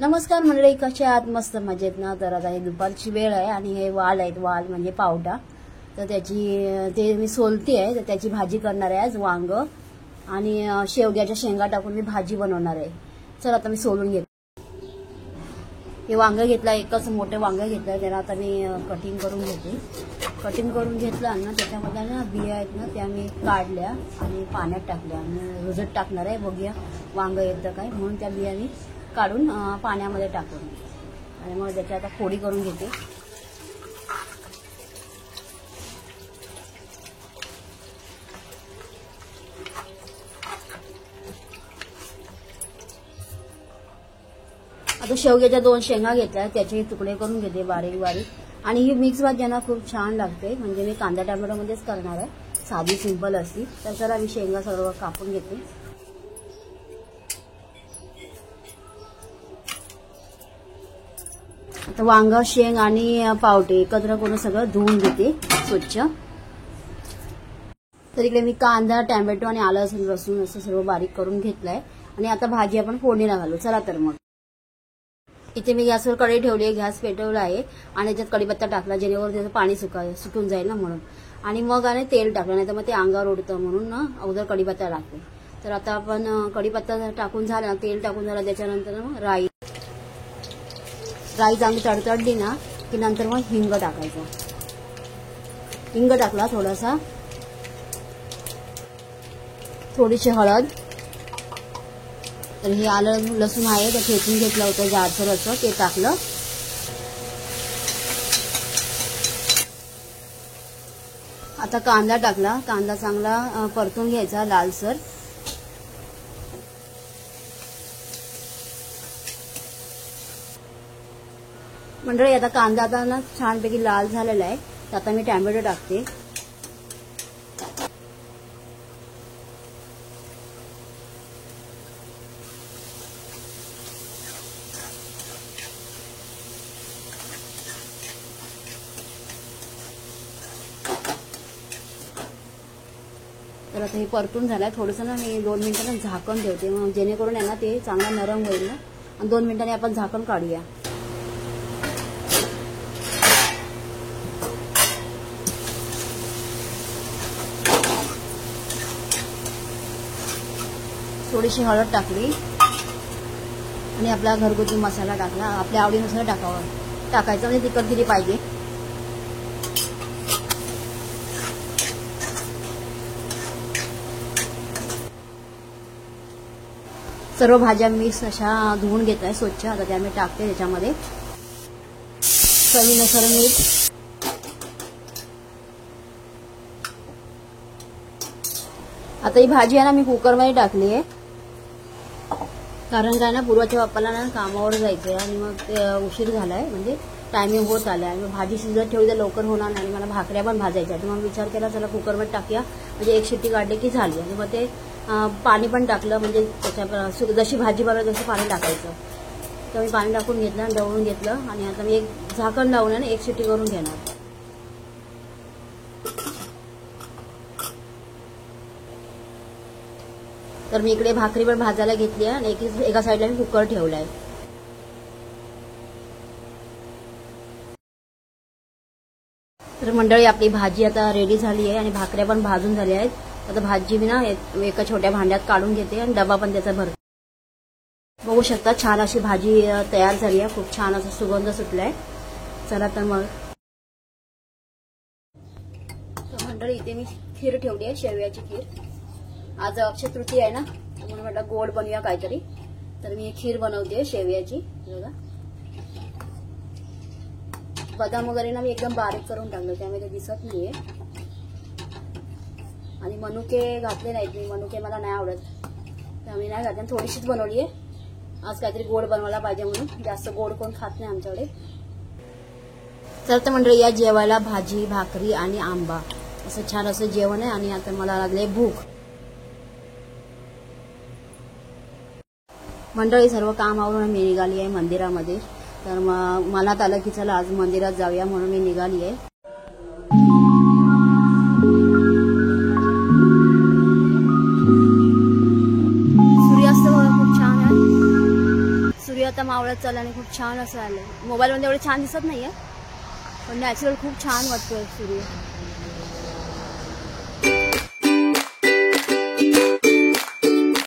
नमस्कार मंडळी, कसे आहात? मस्त मजेत ना? तर आता हे दुपारची वेळ आहे आणि हे वाल आहेत, वाल म्हणजे पावटा. तर ते मी सोलती आहे, तर त्याची भाजी करणार आहे आज. वांग आणि शेवग्याच्या शेंगा टाकून मी भाजी बनवणार आहे. चल आता मी सोलून घेते. हे वांग घेतलं, एकच मोठे वांग घेतलं, त्याला आता मी कटिंग करून घेते. कटिंग करून घेतलं ना, त्याच्यामध्ये ना बिया आहेत ना, त्या मी काढल्या आणि पाण्यात टाकल्या आणि रुजत टाकणार आहे. बघूया वांग येतं काय, म्हणून त्या बिया मी काढून पाण्यामध्ये टाकून आणि मग त्याची आता फोडी करून घेते. आता शेवग्याच्या 2 शेंगा घेतल्या, त्याचे तुकडे करून घेते बारीक बारीक. आणि ही मिक्स भाजी ना खूप छान लागते, म्हणजे मी कांदा टोमॅटोमध्येच करणार आहे, साधी सिंपल असती. तर चला मी शेंगा सर्व कापून घेते. आता वांग, शेंग आणि पावटे एकत्र करून सगळं धुवून घेते स्वच्छ. तर इकडे मी कांदा, टोमॅटो आणि आलं लसूण असं सर्व बारीक करून घेतलंय आणि आता भाजी आपण फोडणीला घालू. चला तर मग इथे मी गॅसवर कढई ठेवली आहे, गॅस पेटवला आहे आणि त्याच्यात कढीपत्ता टाकला, जेणेकरून त्याचं पाणी सुकून जाईल ना म्हणून. आणि मग आणि तेल टाकलं, नाही तर मग ते अंगावर उडतं, म्हणून ना अगोदर कढीपत्ता टाकते. तर आता आपण कढीपत्ता टाकून झाला, तेल टाकून झाला, त्याच्यानंतर मग राई चांगली तडतडली ना की नंतर मग हिंग टाकायचं. हिंग टाकला थोडासा, थोडीशी हळद. तर हे आलं लसूण आहे तर ठेचून घेतलं होतं जाडसर असं, ते टाकलं. आता कांदा टाकला, कांदा चांगला परतून घ्यायचा लालसर. मंडळी आता कांदा आता ना छानपैकी लाल झालेला आहे, तर आता मी टोमॅटो टाकते. तर आता हे परतून झालंय. थोडंसं ना मी 2 मिनिटांना झाकण ठेवते, मग जेणेकरून आहे ना ते चांगला नरम होईल ना. आणि 2 मिनिटांनी आपण झाकण काढूया. थोडीशी हळद टाकली आणि आपला घरगुती मसाला टाकला, आपल्या आवडीनुसार टाकायचा, म्हणजे तिखट किती पाहिजे. सर्व भाज्या मिक्स अशा धुवून घेत आहे स्वच्छ. आता त्या मी टाकते त्याच्यामध्ये. चवीनुसार मीठ. आता ही भाजी आहे ना मी कुकरमध्ये टाकली आहे, कारण काय ना पूर्वाच्या बाप्पाला ना कामावर जायचंय आणि मग उशीर झालाय, म्हणजे टायमिंग होत आलाय. मग भाजी शिजत ठेवली तर लवकर होणार नाही, मला भाकऱ्या पण भाजायच्या. तर मग विचार केला चला कुकरमध्ये टाकूया, म्हणजे एक शिट्टी काढली की झाली. आणि मग ते पाणी पण टाकलं, म्हणजे त्याच्या जशी भाजी बनवायची तसं पाणी टाकायचं. तर मी पाणी टाकून घेतलं, ढवळून घेतलं आणि आता मी एक झाकण लावून आणि एक शिट्टी करून घेणार. तर मी इकडे भाकरी पण भाजायला घेतली आहे आणि एका साईडला मी कुकर ठेवलाय. तर मंडळी आपली भाजी आता रेडी झाली आहे आणि भाकऱ्या पण भाजून झाल्या आहेत. आता भाजी मी ना एका छोट्या भांड्यात काढून घेते आणि डबा पण त्याचा भरते. बघू शकता छान अशी भाजी तयार झाली आहे, खूप छान असा सुगंध सुटलाय. चला तर मग. तर मंडळी इथे मी खीर ठेवली आहे, शेवयाची खीर. आज अक्षय तृतीया आहे ना, म्हणून म्हटलं गोड बनवूया काहीतरी. तर मी खीर बनवते शेवयाची. बघा बदाम वगैरे ना मी एकदम बारीक करून टाकलं, त्यामुळे ते दिसत नाहीये. आणि मनुके घातले नाहीत मी, मनुके मला नाही आवडत, त्यामुळे नाही घातले. थोडीशीच बनवली आहे आज, काहीतरी गोड बनवायला पाहिजे म्हणून. जास्त गोड कोण खात नाही आमच्याकडे. तर मंडळी या जेवायला भाजी, भाकरी आणि आंबा असं छान असं जेवण आहे. आणि आता मला लागले भूक. मंडळी सर्व काम आवरून मी निघाली आहे मंदिरामध्ये. तर मग मनात आलं की चला आज मंदिरात जाऊया, म्हणून मी निघाली आहे. आता मावळत चालला आणि खूप छान असं आलं. मोबाईलमध्ये एवढं छान दिसत नाहीये पण नॅचरल खूप छान वाटतोय सूर्य.